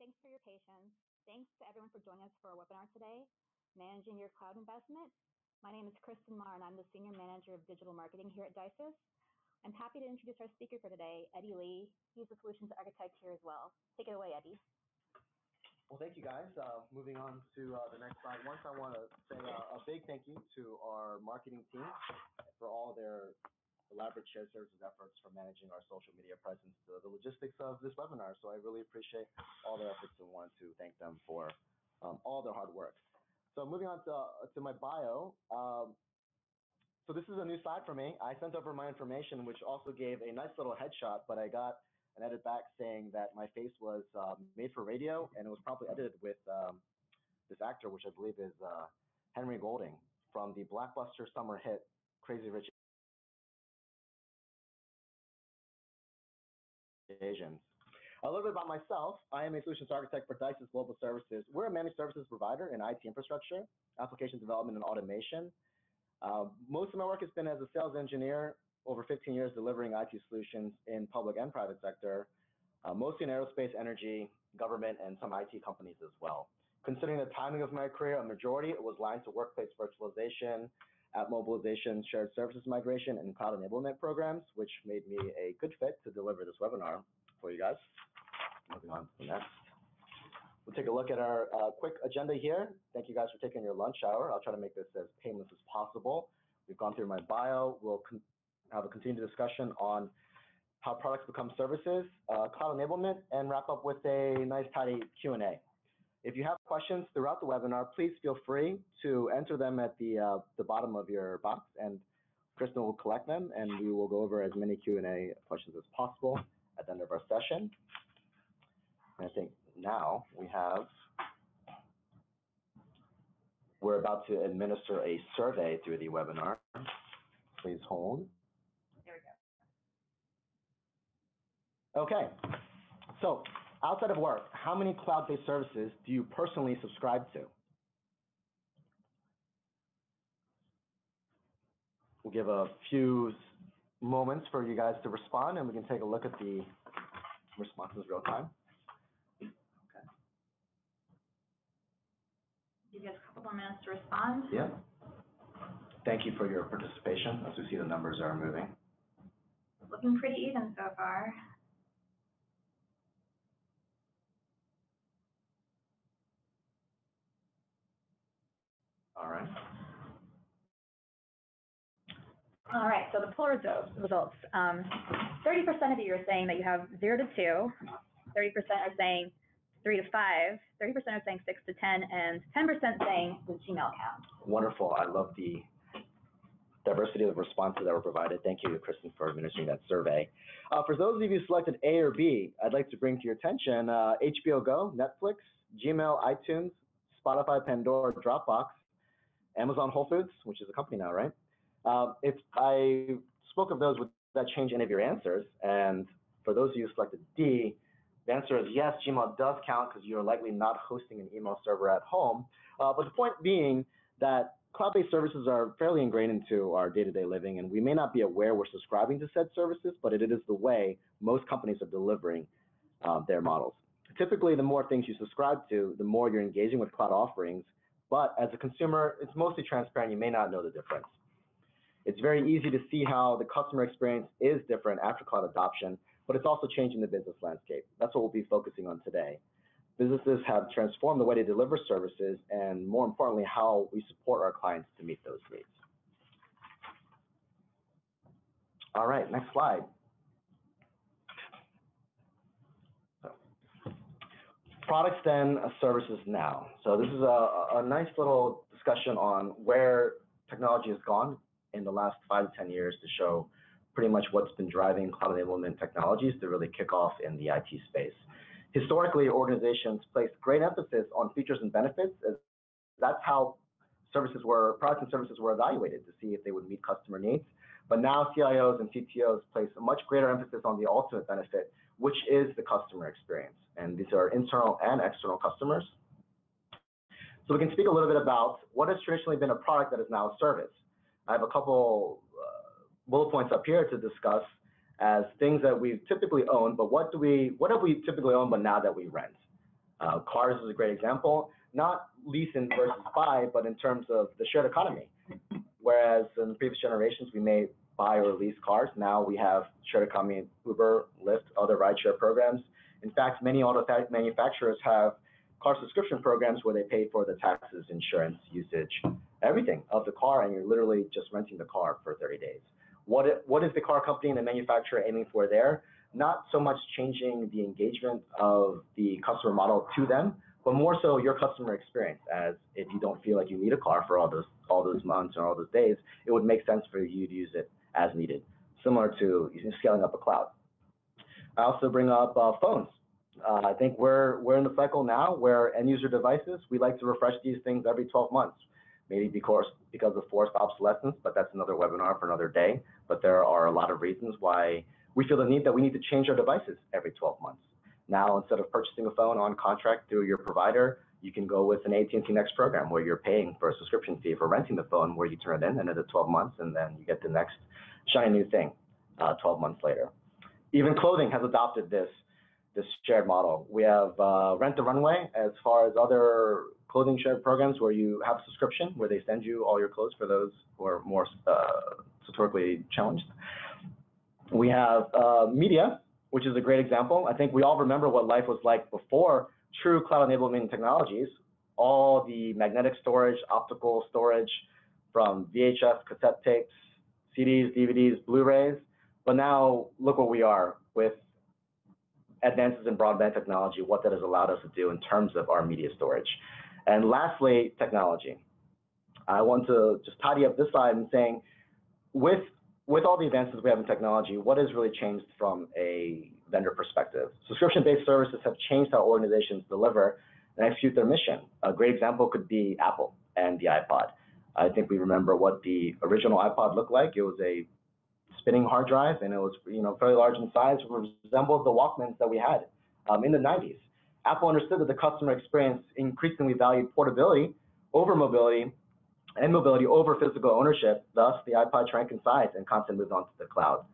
Thanks for your patience. Thanks to everyone for joining us for our webinar today, Managing Your Cloud Investment. My name is Kristen Marr, and I'm the Senior Manager of Digital Marketing here at DISYS. I'm happy to introduce our speaker for today, Eddie Lee. He's the Solutions Architect here as well. Take it away, Eddie. Well, thank you, guys. Moving on to the next slide. Once I want to say a big thank you to our marketing team for all their elaborate shared services efforts for managing our social media presence, to the logistics of this webinar. So I really appreciate all their efforts and want to thank them for all their hard work. So moving on to my bio. So this is a new slide for me. I sent over my information, which also gave a nice little headshot, but I got an edit back saying that my face was made for radio, and it was probably edited with this actor, which I believe is Henry Golding, from the blockbuster summer hit Crazy Rich Asians. A little bit about myself. I am a solutions architect for DISYS Global Services. We're a managed services provider in IT infrastructure, application development, and automation. Most of my work has been as a sales engineer, over 15 years delivering IT solutions in public and private sector, mostly in aerospace, energy, government, and some IT companies as well. Considering the timing of my career, a majority was aligned to workplace virtualization, app mobilization, shared services migration, and cloud enablement programs, which made me a good fit to deliver this webinar for you guys. Moving on to the next. We'll take a look at our quick agenda here. Thank you guys for taking your lunch hour. I'll try to make this as painless as possible. We've gone through my bio. We'll have a continued discussion on how products become services, cloud enablement, and wrap up with a nice tidy Q&A. If you have questions throughout the webinar, please feel free to enter them at the bottom of your box, and Kristen will collect them, and we will go over as many Q&A questions as possible at the end of our session. And I think now we're about to administer a survey through the webinar. Please hold. There we go. Okay, so outside of work, how many cloud-based services do you personally subscribe to? We'll give a few moments for you guys to respond, and we can take a look at the responses real time. Okay. Give you guys a couple more minutes to respond. Yeah. Thank you for your participation as we see the numbers are moving. Looking pretty even so far. All right. All right, so the poll results. 30% of you are saying that you have 0 to 2, 30% are saying 3 to 5, 30% are saying 6 to 10, and 10% saying the Gmail account. Wonderful. I love the diversity of responses that were provided. Thank you, Kristen, for administering that survey. For those of you who selected A or B, I'd like to bring to your attention HBO Go, Netflix, Gmail, iTunes, Spotify, Pandora, Dropbox, Amazon Whole Foods, which is a company now, right? If I spoke of those, would that change any of your answers? And for those of you who selected D, the answer is yes, Gmail does count because you're likely not hosting an email server at home. But the point being that cloud-based services are fairly ingrained into our day-to-day living, and we may not be aware we're subscribing to said services, but it is the way most companies are delivering their models. Typically, the more things you subscribe to, the more you're engaging with cloud offerings. But as a consumer, it's mostly transparent. You may not know the difference. It's very easy to see how the customer experience is different after cloud adoption, but it's also changing the business landscape. That's what we'll be focusing on today. Businesses have transformed the way they deliver services, and more importantly, how we support our clients to meet those needs. All right, next slide. Products then, services now. So this is a nice little discussion on where technology has gone in the last 5 to 10 years to show pretty much what's been driving cloud enablement technologies to really kick off in the IT space. Historically, organizations placed great emphasis on features and benefits, as that's how products and services were evaluated to see if they would meet customer needs. But now CIOs and CTOs place a much greater emphasis on the ultimate benefit, which is the customer experience. And these are internal and external customers. So we can speak a little bit about what has traditionally been a product that is now a service. I have a couple bullet points up here to discuss as things that we've typically owned, but what have we typically owned but now that we rent? Cars is a great example, not lease in versus buy, but in terms of the shared economy. Whereas in previous generations, we may buy or lease cars. Now we have shared economy, Uber, Lyft, other rideshare programs. In fact, many auto manufacturers have car subscription programs where they pay for the taxes, insurance, usage, everything of the car, and you're literally just renting the car for 30 days. What is the car company and the manufacturer aiming for there? Not so much changing the engagement of the customer model to them, but more so your customer experience, as if you don't feel like you need a car for all those months or all those days, it would make sense for you to use it as needed, similar to scaling up a cloud. I also bring up phones. I think we're in the cycle now where end user devices, we like to refresh these things every 12 months, maybe because of forced obsolescence, but that's another webinar for another day. But there are a lot of reasons why we feel the need that we need to change our devices every 12 months. Now, instead of purchasing a phone on contract through your provider, you can go with an AT&T Next program where you're paying for a subscription fee for renting the phone, where you turn it in and it's 12 months, and then you get the next shiny new thing 12 months later. Even clothing has adopted this shared model. We have Rent the Runway as far as other clothing shared programs where you have a subscription where they send you all your clothes for those who are more historically challenged. We have media, which is a great example. I think we all remember what life was like before true cloud enablement technologies, all the magnetic storage, optical storage from VHS, cassette tapes, CDs, DVDs, Blu-rays. But now look where we are with advances in broadband technology, what that has allowed us to do in terms of our media storage. And lastly, technology. I want to just tidy up this side and saying, with all the advances we have in technology, what has really changed from a vendor perspective? Subscription-based services have changed how organizations deliver and execute their mission. A great example could be Apple and the iPod. I think we remember what the original iPod looked like. It was a spinning hard drive, and it was fairly large in size, resembled the Walkmans that we had in the 90s. Apple understood that the customer experience increasingly valued portability over mobility, and mobility over physical ownership. Thus, the iPod shrank in size and content moved onto the cloud.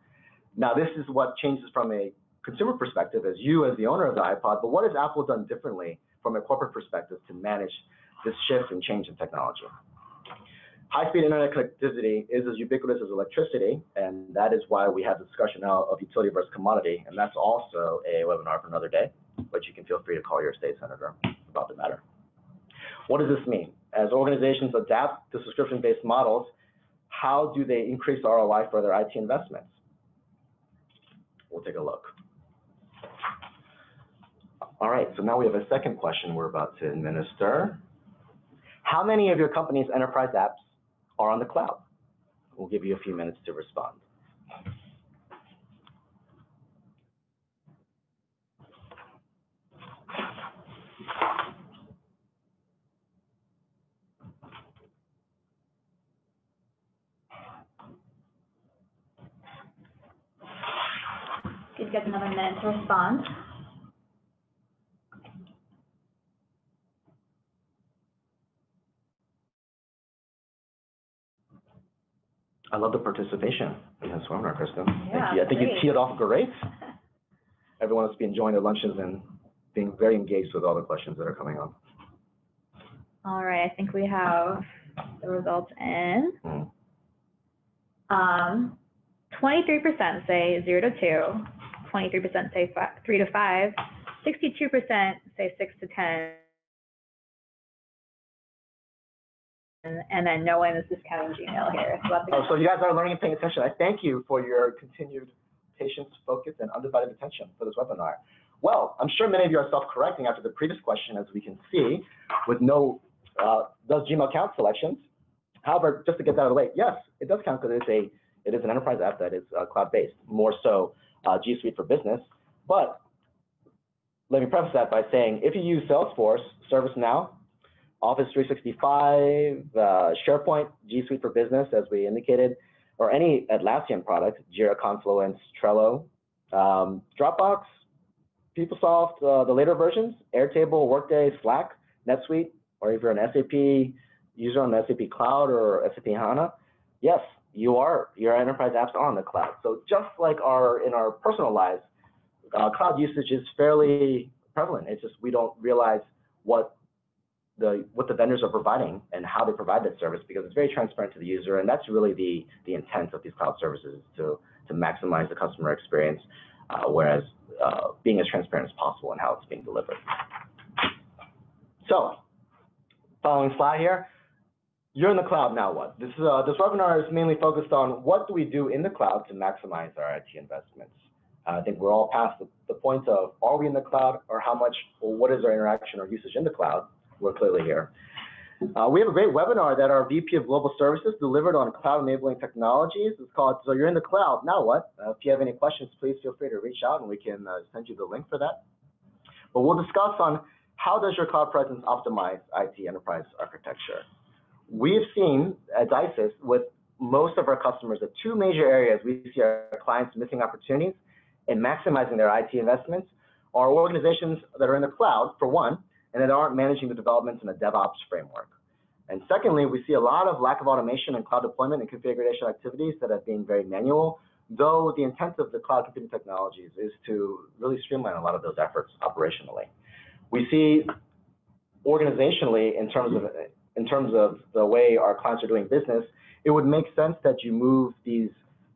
Now, this is what changes from a consumer perspective as you as the owner of the iPod, but what has Apple done differently from a corporate perspective to manage this shift and change in technology? High-speed internet connectivity is as ubiquitous as electricity, and that is why we have the discussion now of utility versus commodity, and that's also a webinar for another day, but you can feel free to call your state senator about the matter. What does this mean? As organizations adapt to subscription-based models, how do they increase ROI for their IT investments? We'll take a look. All right, so now we have a second question we're about to administer. How many of your company's enterprise apps are on the cloud? We'll give you a few minutes to respond. Give you guys another minute to respond. I love the participation in this webinar, Kristen. Yeah, thank you. I think you teed it off great. Everyone must be enjoying their lunches and being very engaged with all the questions that are coming up. All right, I think we have the results in. 23% say 0 to 2, 23% say 3 to 5, 62% say 6 to 10, and then no one is discounting Gmail here. So you guys are learning and paying attention. I thank you for your continued patience, focus, and undivided attention for this webinar. Well, I'm sure many of you are self-correcting after the previous question, as we can see, with no does Gmail count selections. However, just to get that out of the way, yes, it does count because it is an enterprise app that is cloud-based, more so G Suite for Business. But let me preface that by saying, if you use Salesforce, ServiceNow, Office 365, SharePoint, G Suite for Business, as we indicated, or any Atlassian product, Jira, Confluence, Trello, Dropbox, PeopleSoft, the later versions, Airtable, Workday, Slack, NetSuite, or if you're an SAP user on the SAP Cloud or SAP HANA, yes, your enterprise apps are on the cloud. So just like in our personal lives, cloud usage is fairly prevalent. It's just we don't realize what the vendors are providing and how they provide that service, because it's very transparent to the user, and that's really the intent of these cloud services, to maximize the customer experience, whereas being as transparent as possible in how it's being delivered. So, following slide here. You're in the cloud, now what? This webinar is mainly focused on what do we do in the cloud to maximize our IT investments. I think we're all past the point of, are we in the cloud, or how much, or what is our interaction or usage in the cloud? We're clearly here. We have a great webinar that our VP of Global Services delivered on cloud enabling technologies. It's called, So You're in the Cloud, Now What? If you have any questions, please feel free to reach out and we can send you the link for that. But we'll discuss on how does your cloud presence optimize IT enterprise architecture. We've seen at DISYS with most of our customers that two major areas we see our clients missing opportunities in maximizing their IT investments are organizations that are in the cloud, for one, and that aren't managing the developments in a DevOps framework. And secondly, we see a lot of lack of automation in cloud deployment and configuration activities that are being very manual, though the intent of the cloud computing technologies is to really streamline a lot of those efforts operationally. We see organizationally, in terms of the way our clients are doing business, it would make sense that you move these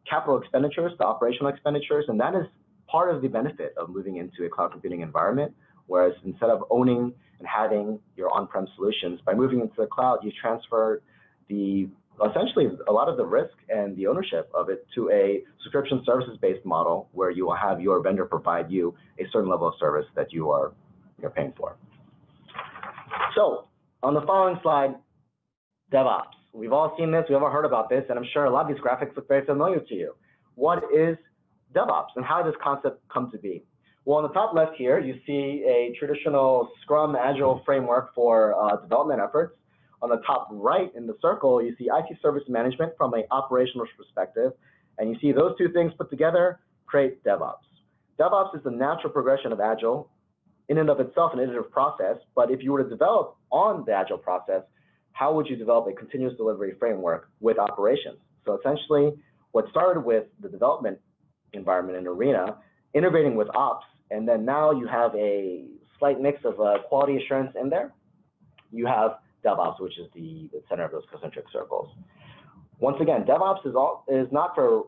capital expenditures to operational expenditures, and that is part of the benefit of moving into a cloud computing environment, whereas instead of owning and having your on-prem solutions, by moving into the cloud, you transfer essentially a lot of the risk and the ownership of it to a subscription services-based model, where you will have your vendor provide you a certain level of service that you're paying for. So on the following slide, DevOps. We've all seen this, we've all heard about this, and I'm sure a lot of these graphics look very familiar to you. What is DevOps, and how did this concept come to be? Well, on the top left here, you see a traditional Scrum Agile framework for development efforts. On the top right in the circle, you see IT service management from an operational perspective, and you see those two things put together create DevOps. DevOps is the natural progression of Agile, in and of itself an iterative process, but if you were to develop on the Agile process, how would you develop a continuous delivery framework with operations? So essentially, what started with the development environment and arena, integrating with ops, and then now you have a slight mix of quality assurance in there. You have DevOps, which is the center of those concentric circles. Once again, DevOps is not for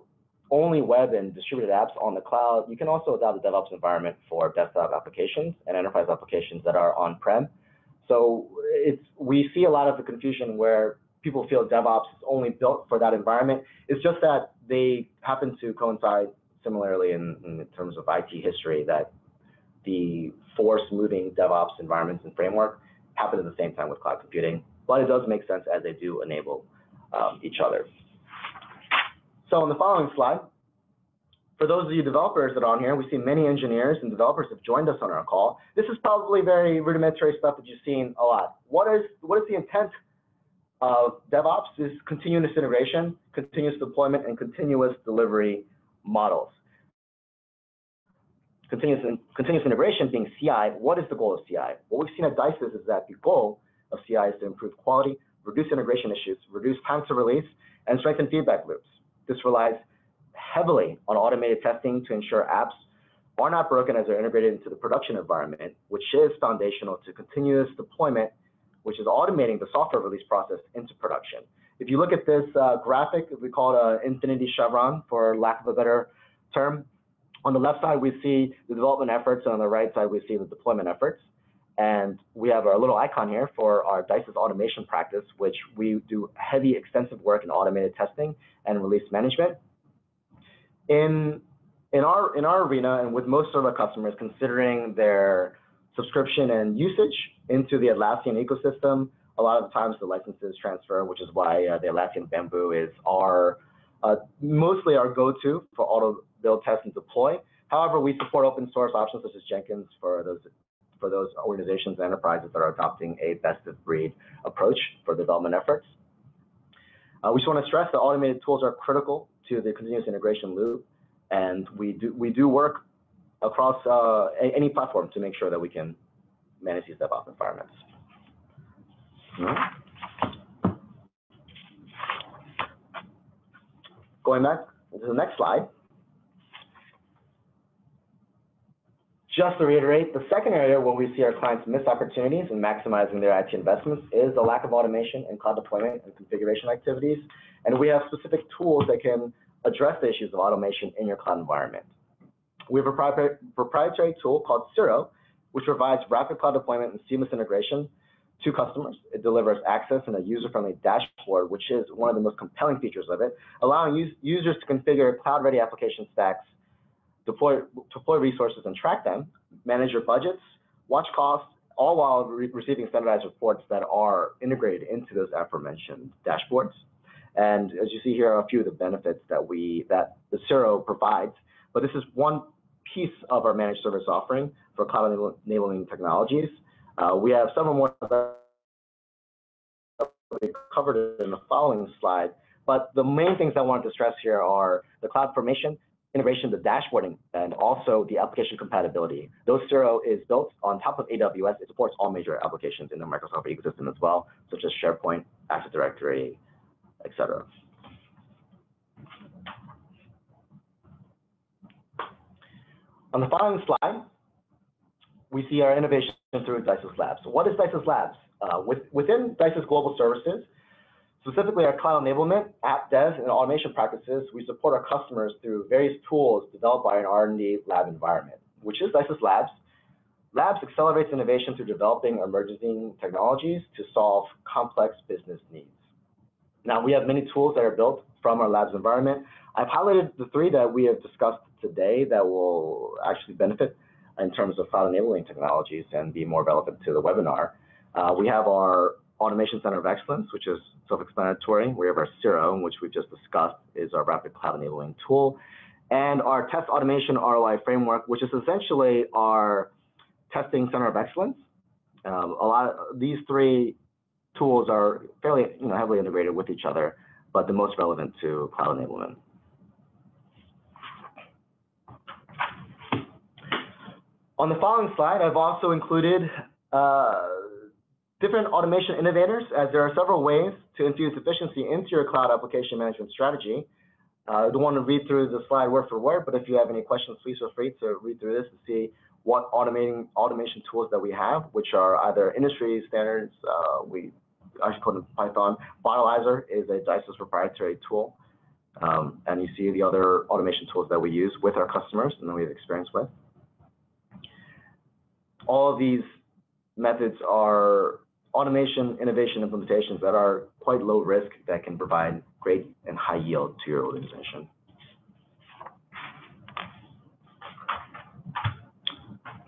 only web and distributed apps on the cloud. You can also adopt a DevOps environment for desktop applications and enterprise applications that are on-prem. So we see a lot of the confusion where people feel DevOps is only built for that environment. It's just that they happen to coincide similarly in terms of IT history, that the force moving DevOps environments and framework happen at the same time with cloud computing, but it does make sense as they do enable each other. So on the following slide, for those of you developers that are on here, we see many engineers and developers have joined us on our call. This is probably very rudimentary stuff that you've seen a lot. What is the intent of DevOps? Is continuous integration, continuous deployment, and continuous delivery models. Continuous integration being CI. What is the goal of CI? What we've seen at DISYS is that the goal of CI is to improve quality, reduce integration issues, reduce time to release, and strengthen feedback loops. This relies heavily on automated testing to ensure apps are not broken as they're integrated into the production environment, which is foundational to continuous deployment, which is automating the software release process into production. If you look at this graphic, we call it an infinity chevron, for lack of a better term. On the left side, we see the development efforts, and on the right side, we see the deployment efforts. And we have our little icon here for our DISYS automation practice, which we do heavy, extensive work in automated testing and release management. In our arena, and with most of our customers, considering their subscription and usage into the Atlassian ecosystem, a lot of the times the licenses transfer, which is why the Atlassian Bamboo is mostly our go-to for auto build, test, and deploy. However, we support open source options such as Jenkins for those organizations and enterprises that are adopting a best-of-breed approach for development efforts. We just want to stress that automated tools are critical to the continuous integration loop, and we do work across any platform to make sure that we can manage these DevOps environments. Going back to the next slide. just to reiterate, the second area where we see our clients miss opportunities in maximizing their IT investments is the lack of automation in cloud deployment and configuration activities. And we have specific tools that can address the issues of automation in your cloud environment. We have a proprietary tool called Zero, which provides rapid cloud deployment and seamless integration to customers. It delivers access in a user-friendly dashboard, which is one of the most compelling features of it, allowing users to configure cloud-ready application stacks, deploy resources and track them, manage your budgets, watch costs, all while receiving standardized reports that are integrated into those aforementioned dashboards. And as you see here are a few of the benefits that the Zero provides, but this is one piece of our managed service offering for cloud enabling technologies. We have several more that we covered in the following slide, but the main things I wanted to stress here are the cloud formation, integration, the dashboarding, and also the application compatibility. Those Zero is built on top of AWS. It supports all major applications in the Microsoft ecosystem as well, such as SharePoint, Active Directory, etc. On the following slide, we see our innovation through DISYS Labs. So what is DISYS Labs? Within DISYS Global Services, specifically our cloud enablement, app dev, and automation practices, we support our customers through various tools developed by an R&D lab environment, which is DISYS Labs. Labs accelerates innovation through developing emerging technologies to solve complex business needs. Now, we have many tools that are built from our labs environment. I've highlighted the three that we have discussed today that will actually benefit in terms of cloud enabling technologies and be more relevant to the webinar. We have our Automation Center of Excellence, which is self-explanatory. We have our Zero, which we just discussed, is our rapid cloud enabling tool. And our Test Automation ROI Framework, which is essentially our testing center of excellence. These three tools are fairly heavily integrated with each other, but the most relevant to cloud enablement. On the following slide, I've also included different automation innovators, as there are several ways to infuse efficiency into your cloud application management strategy. I don't want to read through the slide word for word, but if you have any questions, please feel free to read through this to see what automation tools that we have, which are either industry standards. We actually call it Python. Bottleizer is a DISYS proprietary tool. And you see the other automation tools that we use with our customers and that we have experience with. All of these methods are automation innovation implementations that are quite low risk that can provide great and high yield to your organization.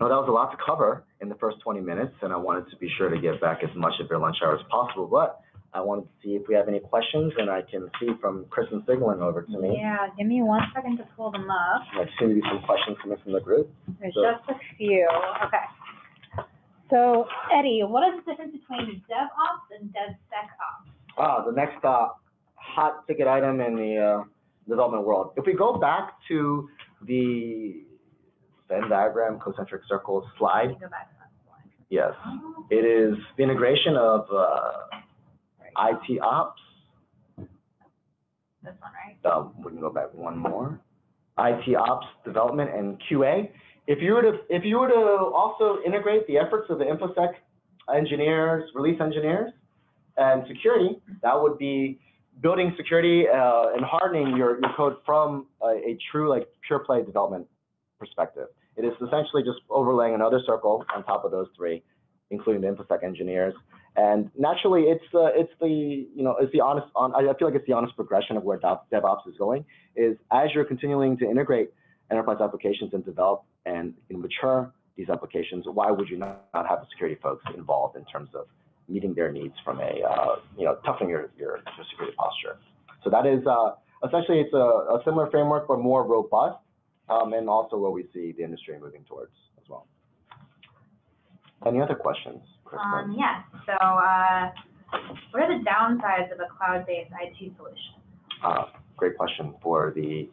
Now, that was a lot to cover in the first 20 minutes, and I wanted to be sure to give back as much of your lunch hour as possible, but I wanted to see if we have any questions, and I can see from Kristen signaling over to me. Yeah, give me 1 second to pull them up. There seem to be some questions coming from the group. There's just a few. Okay. So, Eddie, what is the difference between DevOps and DevSecOps? The next hot ticket item in the development world. If we go back to the Venn diagram, concentric circles slide. Go back to that slide. Yes, it is the integration of IT ops. This one, right? We can go back one more. IT ops development and QA. If you were to also integrate the efforts of the InfoSec engineers, release engineers, and security, that would be building security and hardening your code from a true pure play development perspective. It is essentially just overlaying another circle on top of those three, including the InfoSec engineers. And naturally, it's the honest. I feel like it's the honest progression of where DevOps is going. Is as you're continuing to integrate enterprise applications and develop and mature these applications, why would you not have the security folks involved in terms of meeting their needs from a toughening your security posture? So that is essentially it's a similar framework but more robust, and also where we see the industry moving towards as well. Any other questions, Kristen? Yes. So, what are the downsides of a cloud-based IT solution? Great question for the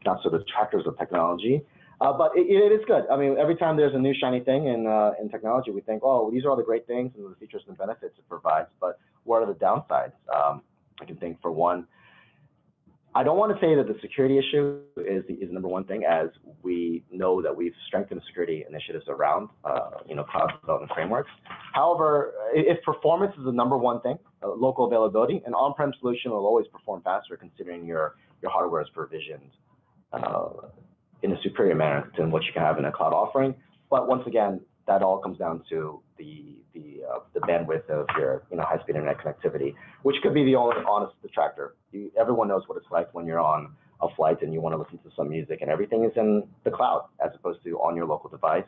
not so detractors of technology, but it is good. I mean, every time there's a new shiny thing in technology, we think, oh, these are all the great things and the features and benefits it provides. But what are the downsides? I can think for one, I don't want to say that the security issue is the number one thing, as we know that we've strengthened security initiatives around, cloud development frameworks. However, if performance is the number one thing, local availability, an on-prem solution will always perform faster considering your hardware is provisioned in a superior manner than what you can have in a cloud offering. But once again, that all comes down to the bandwidth of your high-speed internet connectivity, which could be the only honest detractor. Everyone knows what it's like when you're on a flight and you want to listen to some music, and everything is in the cloud as opposed to on your local device.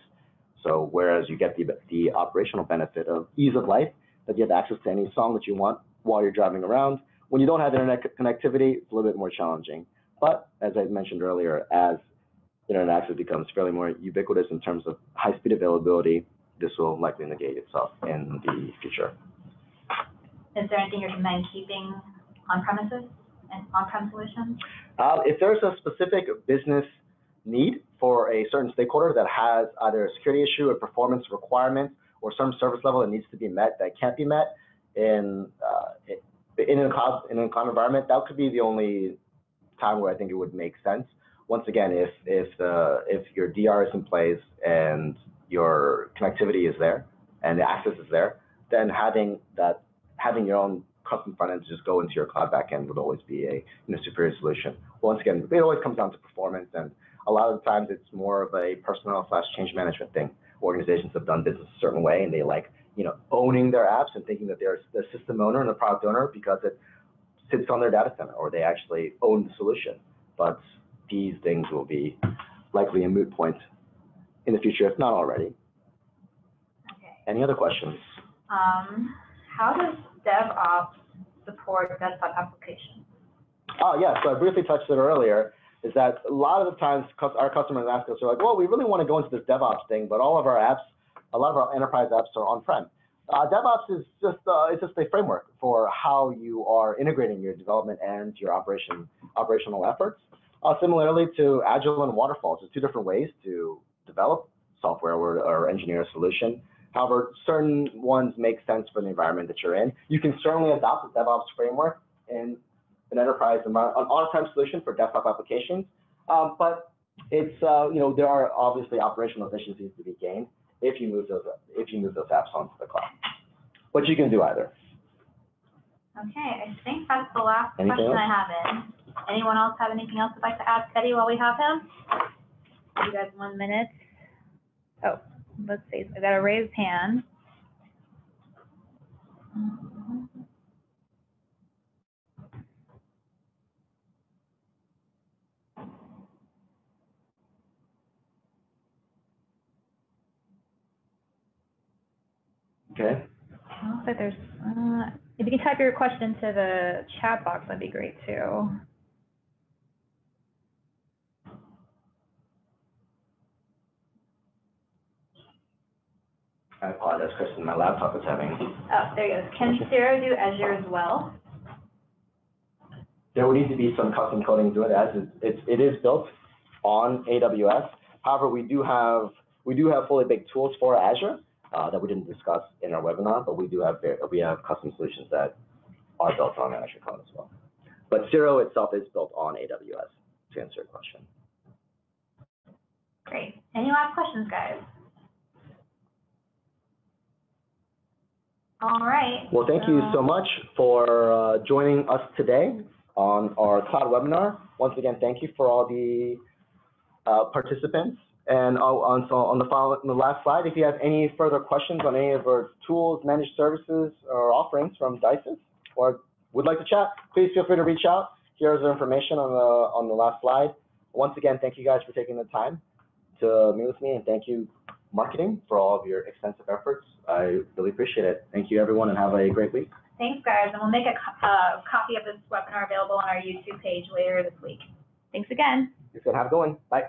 So whereas you get the operational benefit of ease of life, that you have access to any song that you want while you're driving around, when you don't have internet connectivity, it's a little bit more challenging. But as I mentioned earlier, as internet access becomes fairly more ubiquitous in terms of high-speed availability, this will likely negate itself in the future. Is there anything you recommend keeping on-premises and on-prem solutions? If there's a specific business need for a certain stakeholder that has either a security issue, a performance requirement, or some service level that needs to be met that can't be met in a cloud environment, that could be the only time where I think it would make sense. Once again, if your DR is in place and your connectivity is there and the access is there, then having your own custom front end to just go into your cloud backend would always be a superior solution. Once again, it always comes down to performance, and a lot of the times it's more of a personnel/change management thing. Organizations have done business a certain way, and they like owning their apps and thinking that they're the system owner and the product owner because it sits on their data center or they actually own the solution. But these things will be likely a moot point in the future, if not already. Okay. Any other questions? How does DevOps support desktop applications? Oh, yeah, so I briefly touched it earlier, is that a lot of the times our customers ask us, they're like, well, we really want to go into this DevOps thing, but all of our apps, a lot of our enterprise apps are on-prem. DevOps is just it's just a framework for how you are integrating your development and your operational efforts. Similarly to Agile and Waterfall, it's two different ways to develop software or engineer a solution. However, certain ones make sense for the environment that you're in. You can certainly adopt the DevOps framework in an enterprise environment, an on-prem solution for desktop applications, but it's there are obviously operational efficiencies to be gained if you move those apps onto the cloud. But you can do either. Okay, I think that's the last question I have in. Anyone else have anything else they'd like to ask Teddy while we have him? Give you guys 1 minute. Oh, let's see. I got a raised hand. Okay. Looks like there's, if you can type your question to the chat box, that'd be great too. I apologize, Kristen. My laptop is having. Oh, there you go. Can Zero do Azure as well? There would need to be some custom coding to it, as it is built on AWS. However, we do have fully baked tools for Azure that we didn't discuss in our webinar, but we have custom solutions that are built on Azure code as well. But Zero itself is built on AWS, to answer your question. Great. Any last questions, guys? All right. Well, thank you so much for joining us today on our cloud webinar. Once again, thank you for all the participants. And on the last slide, if you have any further questions on any of our tools, managed services, or offerings from DISYS, or would like to chat, please feel free to reach out. Here's the information on the last slide. Once again, thank you guys for taking the time to meet with me, and thank you, marketing, for all of your extensive efforts. I really appreciate it. Thank you, everyone, and have a great week. Thanks, guys. And we'll make a copy of this webinar available on our YouTube page later this week. Thanks again. You're good. Have a good one. Bye.